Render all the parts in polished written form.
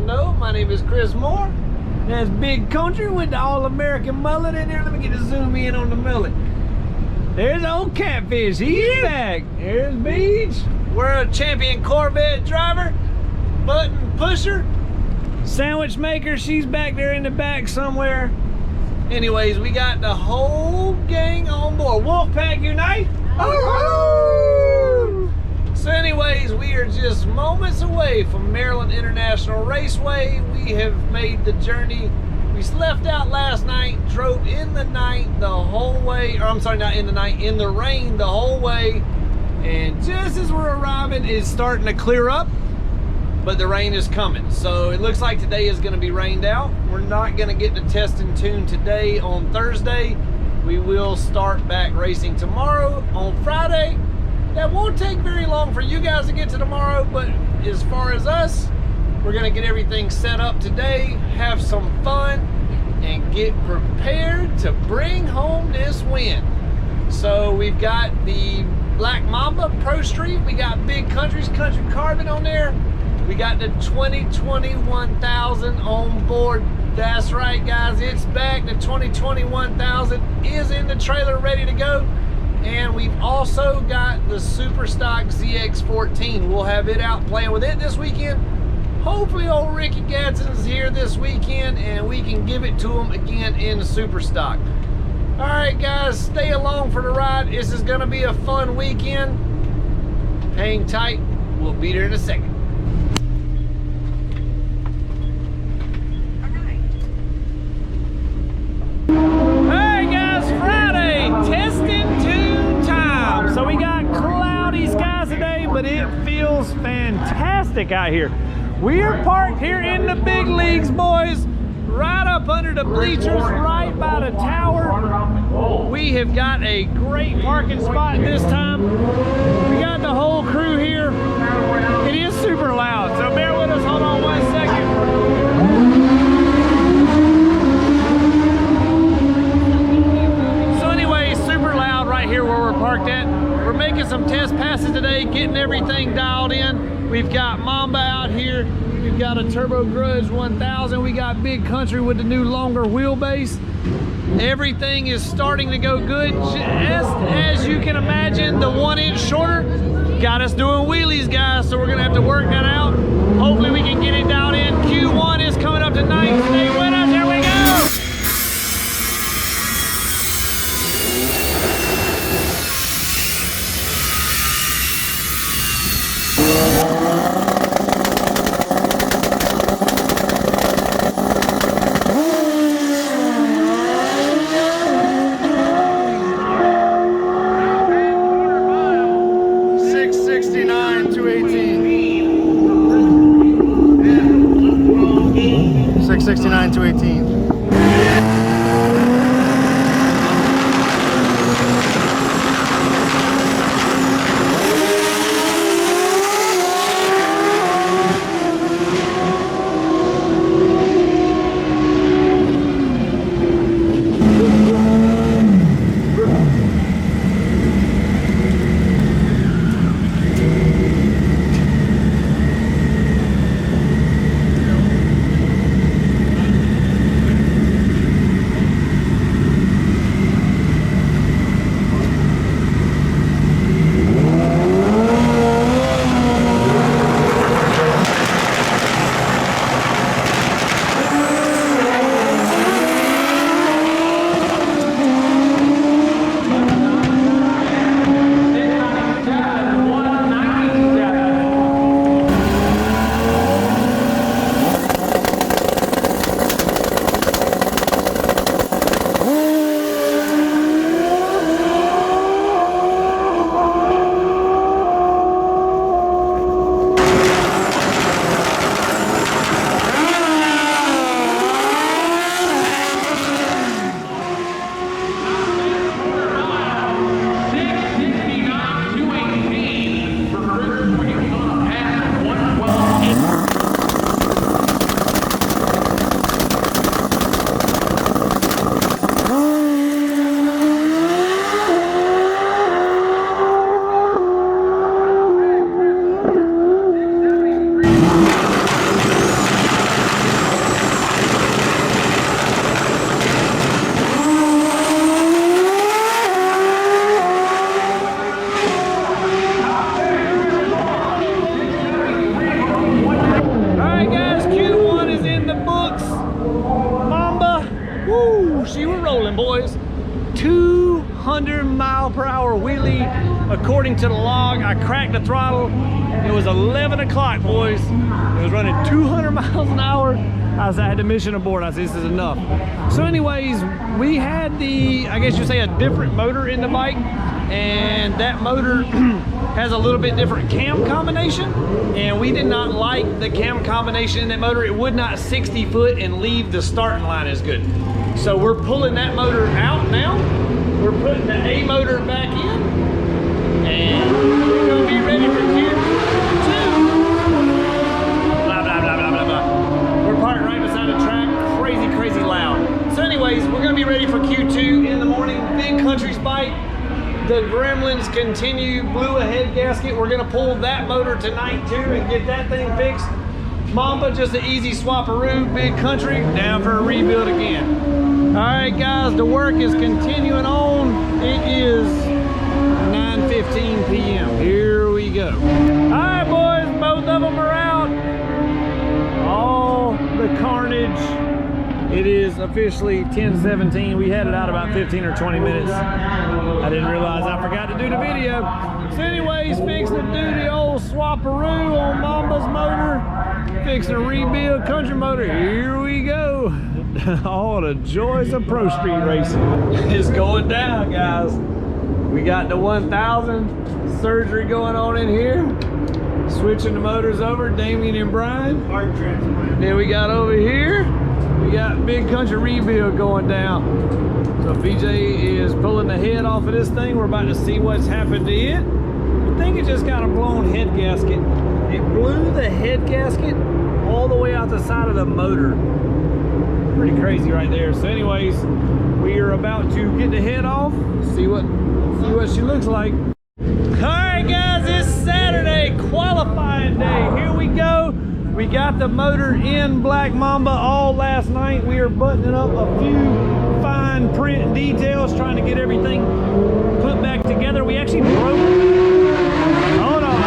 don't know, my name is Chris Moore. That's Big Country with the all-American mullet in there. Let me get a zoom in on the mullet. There's old Catfish, he's back. There's Beach. We're a champion Corvette driver, button pusher, sandwich maker. She's back there in the back somewhere. Anyways, we got the whole gang on board. Wolfpack Unite. Oh! So anyways, we are just moments away from Maryland International Raceway. We have made the journey. We left out last night, drove in the night the whole way, or I'm sorry, not in the night, in the rain the whole way. And just as we're arriving, it's starting to clear up, but the rain is coming. So it looks like today is gonna be rained out. We're not gonna get to test and tune today on Thursday. We will start back racing tomorrow on Friday. That won't take very long for you guys to get to tomorrow, but as far as us, we're gonna get everything set up today, have some fun, and get prepared to bring home this win. So we've got the Black Mamba Pro Street, we got Big Country's Country Carbon on there, we got the 2020 1000 on board. That's right guys, it's back. The 2020 1000 is in the trailer ready to go. And we've also got the Super Stock ZX14. We'll have it out playing with it this weekend. Hopefully old Ricky Gadsden's here this weekend and we can give it to him again in the Super Stock. All right guys, stay along for the ride. This is gonna be a fun weekend. Hang tight, we'll be there in a second. Hey guys, Friday, test and tune time. So we got cloudy skies today, but it feels fantastic out here. We are parked here in the big leagues, boys, right up under the bleachers, right by the tower. We have got a great parking spot this time. We got the whole crew here. It is super loud, so bear with us. Hold on 1 second. So anyway, super loud right here where we're parked at. We're making some test passes today, getting everything dialed in. We've got Mamba out here. We've got a Turbo Grudge 1000. We got Big Country with the new longer wheelbase. Everything is starting to go good. Just as you can imagine, the 1 inch shorter got us doing wheelies, guys. So we're gonna have to work that out. Hopefully we can get it down in. Q1 is coming up tonight. Stay with us, here we go. rolling, boys. 200-mile-per-hour wheelie. According to the log, I cracked the throttle. It was 11 o'clock, boys. It was running 200 miles an hour. I had the mission aboard. I said, this is enough. So anyways, we had the, I guess you say, a different motor in the bike. And that motor has a little bit different cam combination. And we did not like the cam combination in that motor. It would not 60 foot and leave the starting line as good. So we're pulling that motor out now. We're putting the A motor back in. And we're gonna be ready for Q2. Blah, blah, blah, blah, blah, blah. We're parked right beside the track, crazy, crazy loud. So anyways, we're gonna be ready for Q2 in the morning. Big Country's bike. The gremlins continue, blew a head gasket. We're gonna pull that motor tonight too and get that thing fixed. Mamba, just an easy swap-a-roo. Big Country, down for a rebuild again. All right, guys, the work is continuing on. It is 9:15 p.m. Here we go. All right, boys, both of them are out. All the carnage. It is officially 10:17. We had it out about 15 or 20 minutes. I didn't realize I forgot to do the video. So anyways, fixing to do the old swap-a-roo on Mamba's motor. Fixing to rebuild Country motor. Here we go. All the joys of pro street racing. It's going down, guys. We got the 1000 surgery going on in here. Switching the motors over, Damien and Brian. Heart transplant. Then we got over here, we got Big Country rebuild going down. So BJ is pulling the head off of this thing. We're about to see what's happened to it. I think it just got a blown head gasket. It blew the head gasket all the way out the side of the motor. Pretty crazy right there. So anyways, we are about to get the head off, see what she looks like. All right, guys, it's Saturday, qualifying day. Here we go. We got the motor in Black Mamba all last night. We are buttoning up a few fine print details, trying to get everything put back together. We actually broke. Hold on.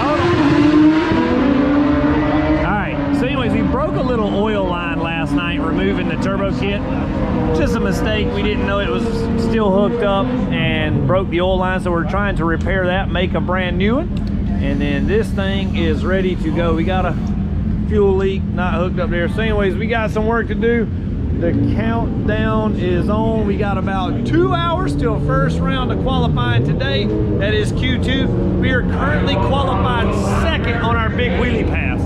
All right, so anyways, we broke a little oil line last night, removing the turbo kit. Just a mistake. We didn't know it was still hooked up and broke the oil line, so we're trying to repair that, make a brand new one. And then this thing is ready to go. We got a fuel leak not hooked up there. So anyways, we got some work to do. The countdown is on. We got about 2 hours till first round of qualifying today. That is Q2. We are currently qualified second on our big wheelie pass.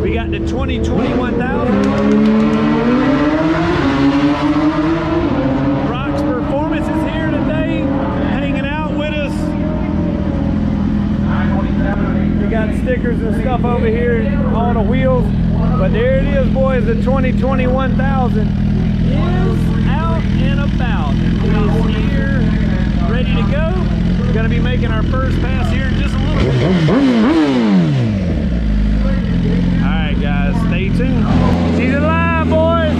We got the 2021,000. Rock's Performance is here today, hanging out with us. We got stickers and stuff over here on the wheels. But there it is, boys. The 2021,000 is out and about. It's here, ready to go. We're going to be making our first pass here in just a little bit. All right, guys, stay tuned. See you live, boys.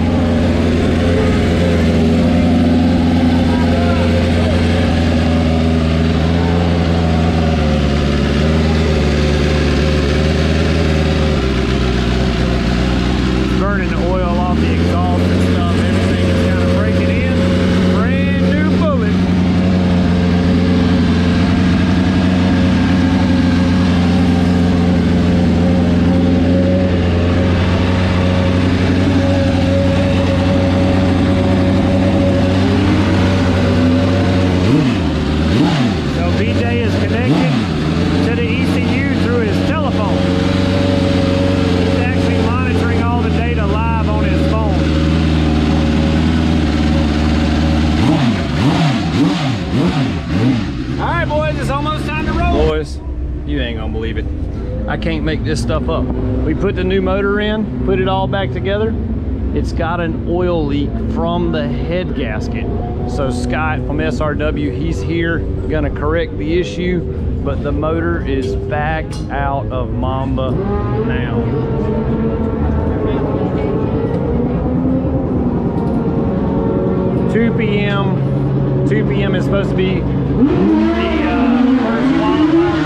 Burning the oil off the exhaust and stuff. Everything is kind of breaking in. Brand new bullet. So BJ is connected to the ECU through his telephone. He's actually monitoring all the data live on his phone. All right, boys, it's almost time to roll. Boys, you ain't gonna believe it. I can't make this stuff up. We put the new motor in, put it all back together. It's got an oil leak from the head gasket. So Scott from SRW, he's here, gonna correct the issue, but the motor is back out of Mamba now. 2 p.m. 2 p.m. is supposed to be the first qualifier.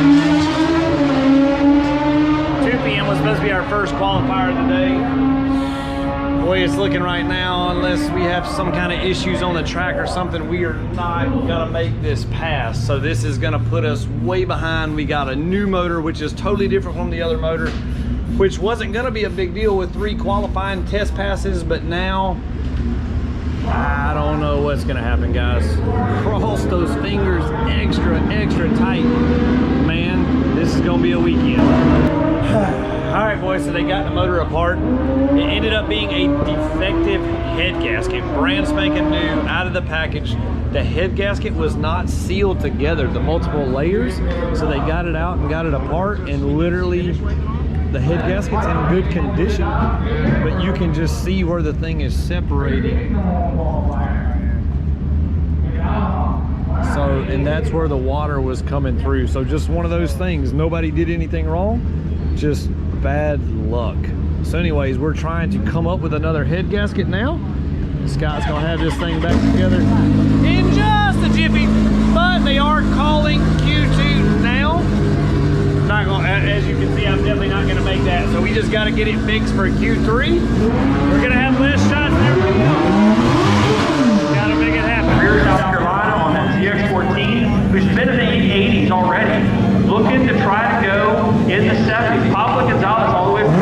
2 p.m. was supposed to be our first qualifier of the day. way it's looking right now, unless we have some kind of issues on the track or something, we are not gonna make this pass. So this is gonna put us way behind. We got a new motor, which is totally different from the other motor, which wasn't gonna be a big deal with 3 qualifying test passes, but now, I don't know what's gonna happen, guys. Cross those fingers extra tight. Man, this is gonna be a weekend. All right, boys, so they got the motor apart. It ended up being a defective head gasket, brand spanking new, out of the package. The head gasket was not sealed together, the multiple layers, so they got it out and got it apart, and literally the head gasket's in good condition, but you can just see where the thing is separating. So, and that's where the water was coming through. So just one of those things. Nobody did anything wrong, just bad luck. So anyways, we're trying to come up with another head gasket now. Scott's gonna have this thing back together in just a jiffy, but they are calling Q2 now. Not gonna, as you can see, I'm definitely not gonna make that. So we just gotta get it fixed for Q3. We're gonna have less shots and everything else. Gotta make it happen. Rear South Carolina on that ZX14, who's been in the 80s already, looking to try to go in the 70s. Pablo Gonzalez all the way from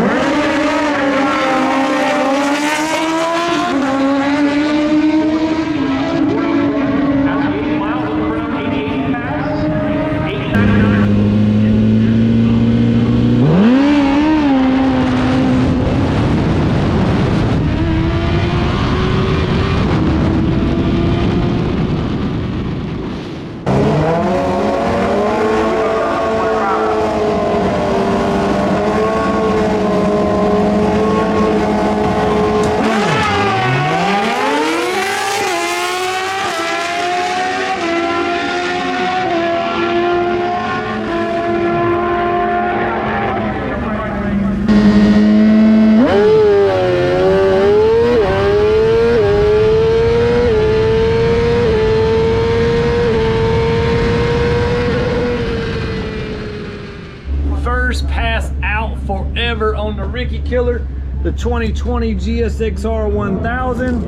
on the Ricky Killer, the 2020 GSXR 1000.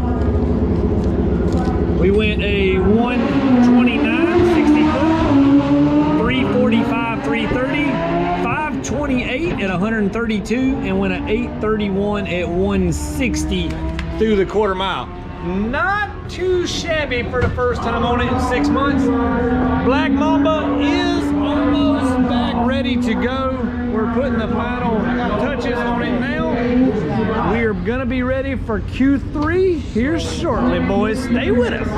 We went a 129 60 foot, 345 330, 528 at 132, and went an 831 at 160 through the quarter mile. Not too shabby for the first time on it in 6 months. Black Mamba is almost back ready to go. We're putting the final touches on it now. We are gonna be ready for Q3 here shortly, boys. Stay with us.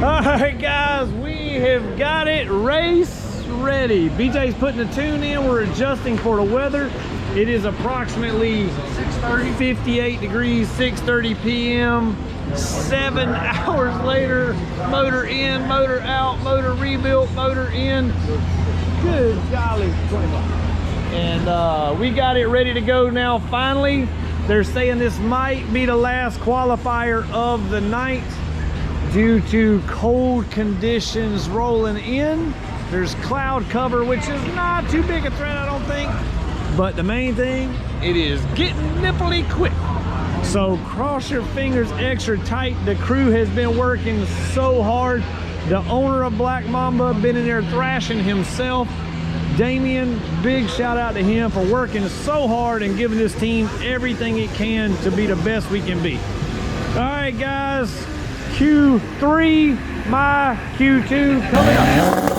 All right, guys, we have got it race ready. BJ's putting the tune in. We're adjusting for the weather. It is approximately 58 degrees, 6:30 p.m. 7 hours later, motor in, motor out, motor rebuilt, motor in. Good golly. And we got it ready to go now finally. They're saying this might be the last qualifier of the night due to cold conditions rolling in. There's cloud cover, which is not too big a threat, I don't think. But the main thing, it is getting nipply quick. So cross your fingers extra tight. The crew has been working so hard. The owner of Black Mamba been in there thrashing himself. Damien, big shout out to him for working so hard and giving this team everything it can to be the best we can be. All right, guys, Q3, my Q2 coming up.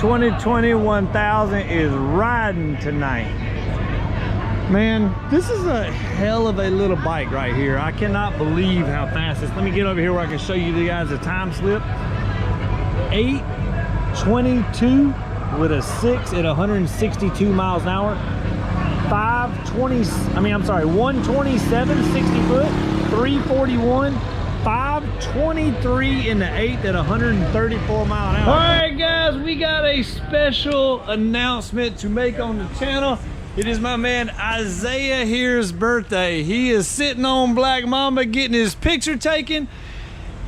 2020 1000 is riding tonight. Man, this is a hell of a little bike right here. I cannot believe how fast it is. Let me get over here where I can show you guys the time slip. 8:22 with a 6 at 162 miles an hour. 127, 60 foot, 341, 523 in the 8th at 134 mile an hour. All right, guys, we got a special announcement to make on the channel. It is my man Isaiah here's birthday. He is sitting on Black Mamba getting his picture taken,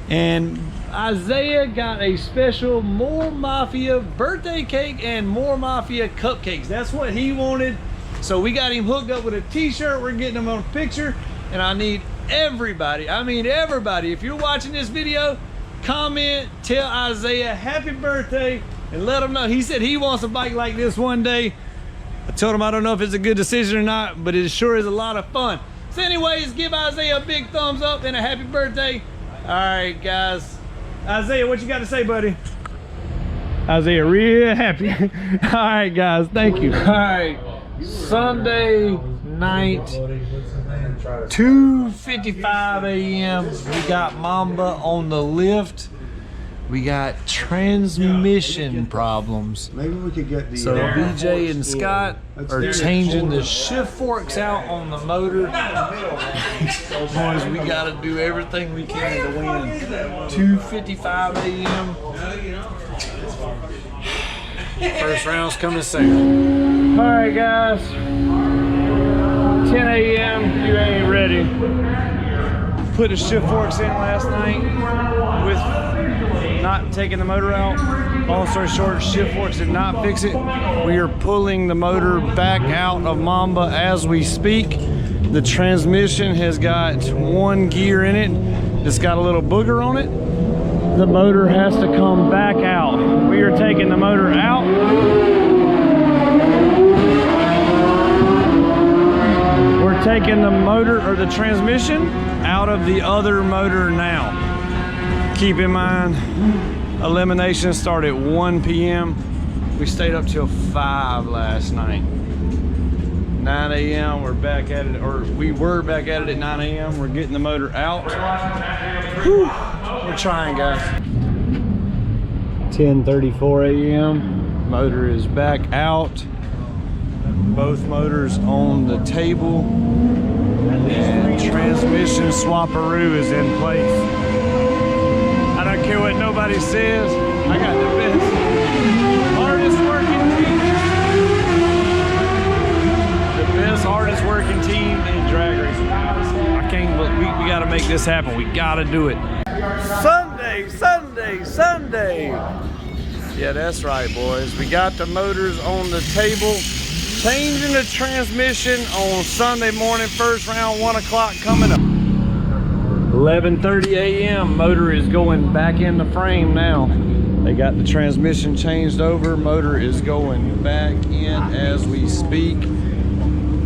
and Isaiah got a special More Mafia birthday cake and More Mafia cupcakes. That's what he wanted. So we got him hooked up with a t-shirt. We're getting him on a picture, and I need everybody, I mean everybody, if you're watching this video, comment, tell Isaiah happy birthday, and let him know. He said he wants a bike like this one day. I told him I don't know if it's a good decision or not, but it sure is a lot of fun. So anyways, give Isaiah a big thumbs up and a happy birthday. All right, guys. Isaiah, what you got to say, buddy? Isaiah real happy. All right, guys, thank you. All right, Sunday night, 2:55 a.m. we got Mamba on the lift. We got transmission problems. Maybe we could get the. So BJ and Scott are changing the shift forks out on the motor. Boys, we got to do everything we can to win. 2:55 a.m. First round's coming soon. All right, guys. 10 a.m. You ain't ready. Put the shift forks in last night with not taking the motor out. Long story short, shift forks did not fix it. We are pulling the motor back out of Mamba as we speak. The transmission has got one gear in it. It's got a little booger on it. The motor has to come back out. We are taking the motor out. We're taking the motor or the transmission out of the other motor now. Keep in mind, elimination started at 1 p.m. We stayed up till 5 last night. 9 a.m. we're back at it, or we were back at it at 9 a.m. We're getting the motor out. Whew. We're trying, guys. 10:34 a.m. Motor is back out. Both motors on the table, and transmission swapperoo is in place. I don't care what nobody says, I got the best, hardest working team. The best, hardest working team in drag racing. I can't, we gotta make this happen. We gotta do it. Sunday, Sunday, Sunday. Yeah, that's right, boys. We got the motors on the table. Changing the transmission on Sunday morning, first round, 1 o'clock coming up. 11:30 a.m. motor is going back in the frame now. They got the transmission changed over. Motor is going back in as we speak.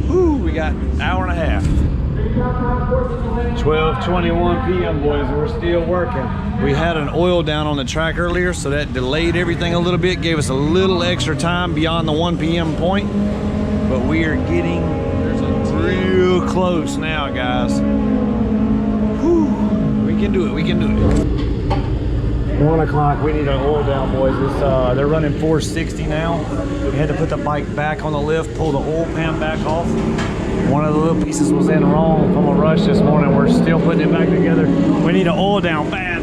Whew, we got an hour and a half. 12:21 p.m. boys, we're still working. We had an oil down on the track earlier, so that delayed everything a little bit, gave us a little extra time beyond the 1 p.m. point. But we are getting real close now, guys. Whew. We can do it, we can do it. 1 o'clock, we need an oil down, boys. They're running 460 now. We had to put the bike back on the lift, pull the oil pan back off. One of the little pieces was in wrong from a rush this morning. We're still putting it back together. We need an oil down bad.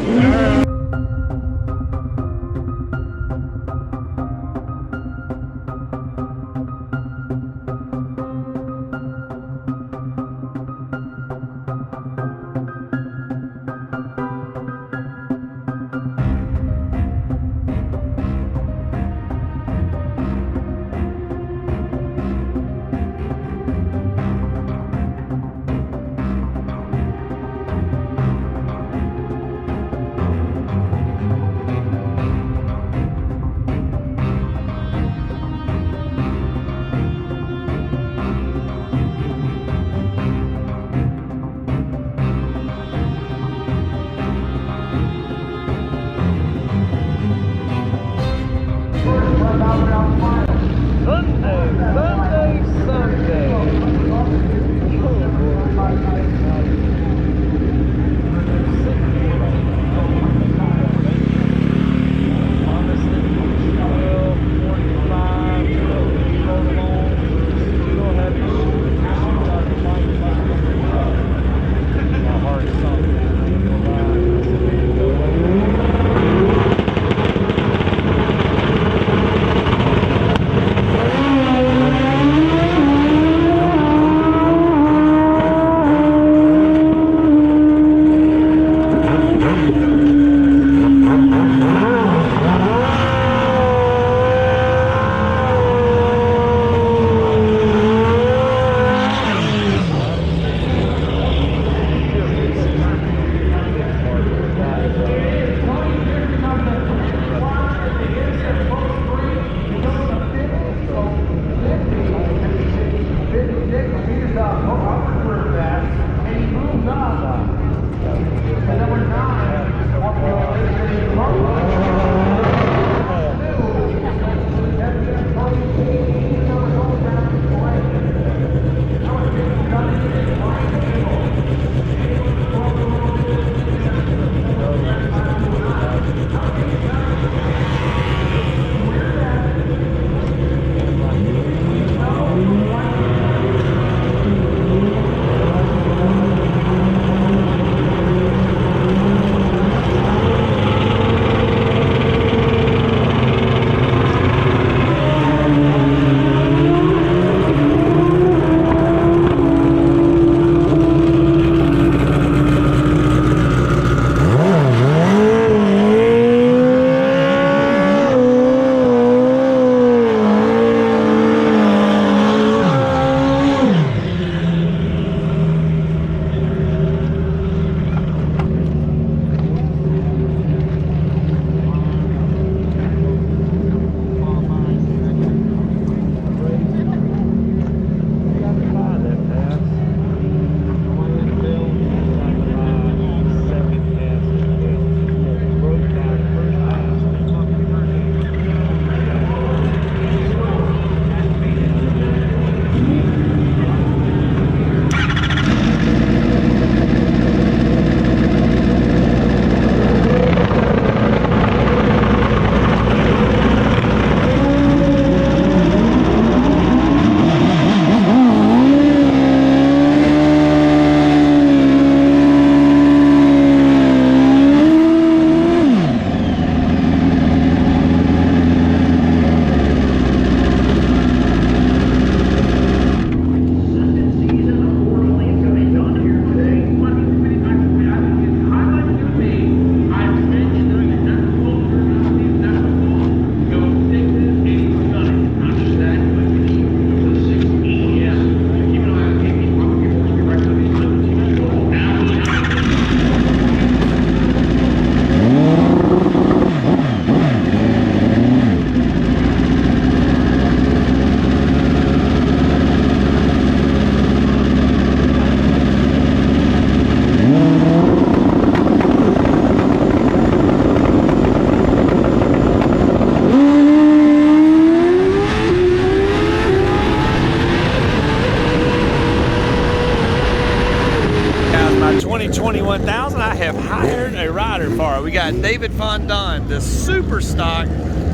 2021,000, I have hired a rider for it. We got David Fondon, the Super Stock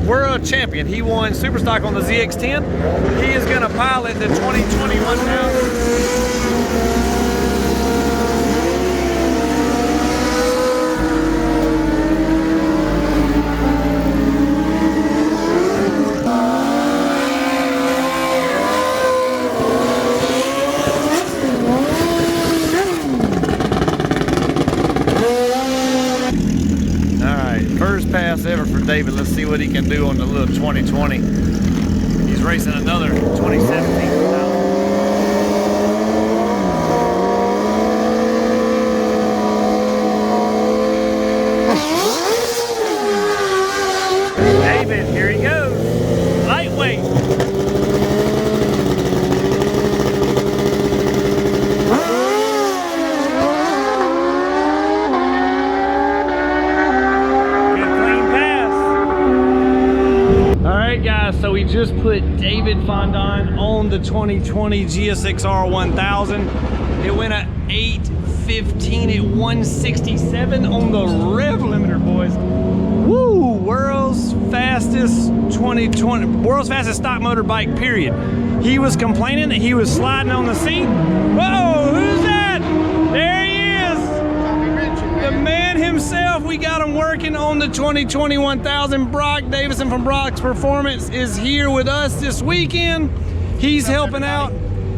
World Champion. He won Super Stock on the ZX10. He is gonna pilot the 2021,000. First pass ever for David. Let's see what he can do on the little 2020. He's racing another 2017. David, here he goes. Lightweight. Guys, so we just put David Fondon on the 2020 GSX-R 1000. It went at 8:15 at 167 on the rev limiter, boys. Woo! World's fastest stock motor bike, period. He was complaining that he was sliding on the seat. Whoa! Who's that? There he is! The man himself. We got him working on the 2021,000. Brock Davison from Brock's Performance is here with us this weekend. He's helping out.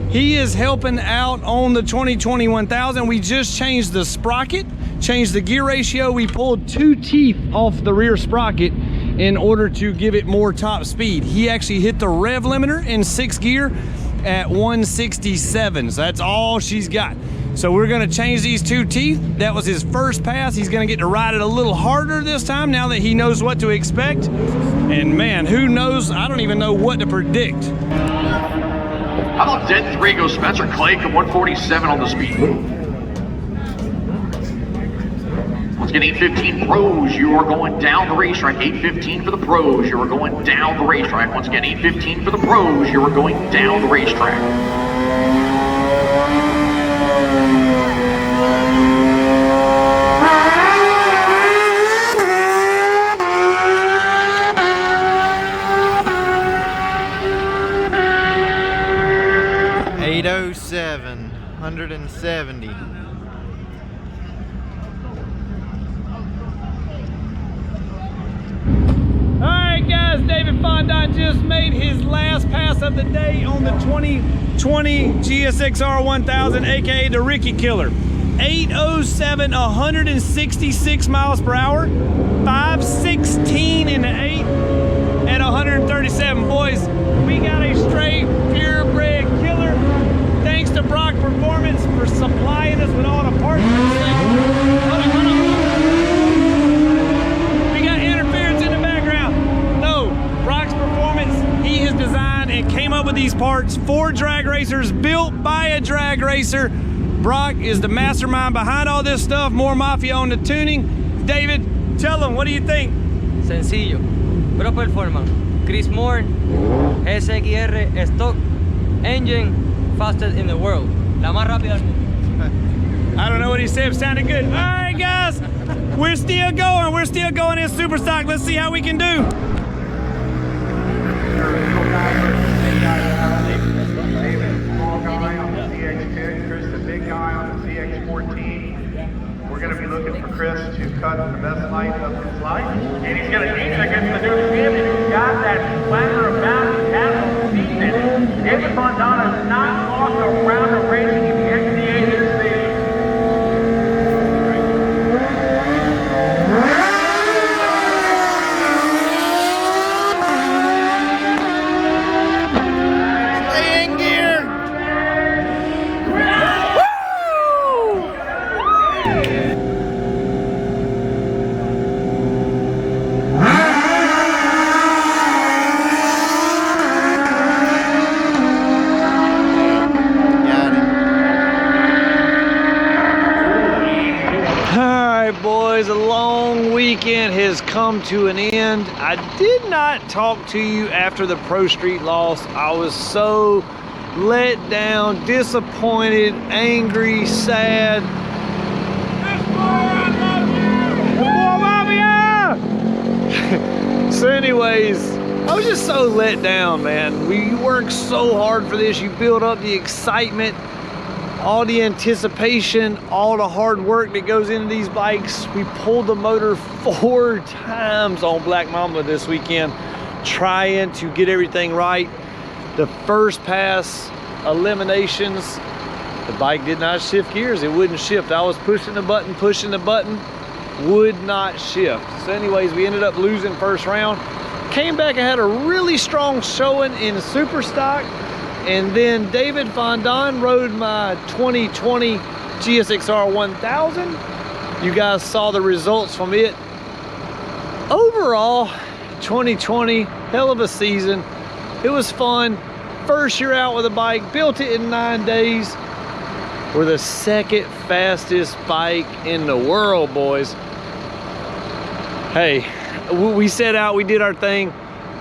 He is helping out on the 2021,000. We just changed the sprocket, changed the gear ratio. We pulled 2 teeth off the rear sprocket in order to give it more top speed. He actually hit the rev limiter in 6th gear at 167. So that's all she's got. So we're gonna change these 2 teeth. That was his first pass. He's gonna get to ride it a little harder this time now that he knows what to expect. And man, who knows? I don't even know what to predict. How about Dead 3 goes Spencer Clay at 147 on the speed move. Once again, 815 pros, you are going down the racetrack. 815 for the pros, you are going down the racetrack. Once again, 815 for the pros, you are going down the racetrack. 807, 170. Alright guys, David Fondon just made his last pass of the day on the 2020 GSX-R 1000, aka the Ricky Killer. 807, 166 miles per hour, 516 in the 8 at 137. Boys, we got a straight purebred killer. Thanks to Brock Performance for supplying us with all the parts for this thing. Hold on. We got interference in the background. No, Brock's Performance, he has designed and came up with these parts for drag racers, built by a drag racer. Brock is the mastermind behind all this stuff. More Mafia on the tuning. David, tell them, what do you think? Sencillo, Pro Performance, Chris Moore, SXR stock engine, fastest in the world. La más rápida. I don't know what he said, it sounded good. All right, guys, we're still going. We're still going in super stock. Let's see how we can do. Small guy on the ZX10, Chris the big guy on the ZX14. We're going to be looking for Chris to cut the best life of his life. And he's going to aim against the new champion who's got that swagger about his castle seat in it. David Fondon has not lost a round of racing in the XDA this season. Boys, a long weekend has come to an end. I did not talk to you after the Pro Street loss. I was so let down, disappointed, angry, sad. So anyways, I was just so let down, man. We worked so hard for this. You build up the excitement, all the anticipation, all the hard work that goes into these bikes. We pulled the motor 4 times on Black Mamba this weekend, trying to get everything right. The first pass eliminations, the bike did not shift gears. It wouldn't shift. I was pushing the button, would not shift. So anyways, we ended up losing first round. Came back and had a really strong showing in super stock. And then David Fondon rode my 2020 GSXR 1000. You guys saw the results from it. Overall, 2020, hell of a season. It was fun. First year out with a bike, built it in 9 days. We're the second fastest bike in the world, boys. Hey, we set out, we did our thing.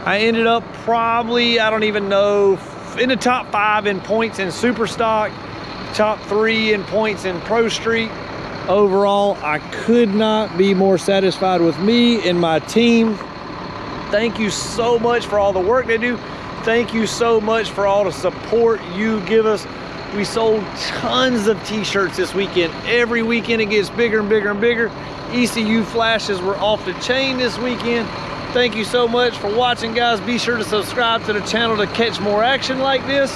I ended up probably, I don't even know, in the top 5 in points in super stock, top 3 in points in Pro Street. Overall, I could not be more satisfied with me and my team. Thank you so much for all the work they do. Thank you so much for all the support you give us. We sold tons of t-shirts this weekend. Every weekend it gets bigger and bigger and bigger. ECU Flashes were off the chain this weekend. Thank you so much for watching, guys. Be sure to subscribe to the channel to catch more action like this.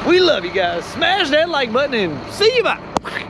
We love you guys. Smash that like button and see you bye.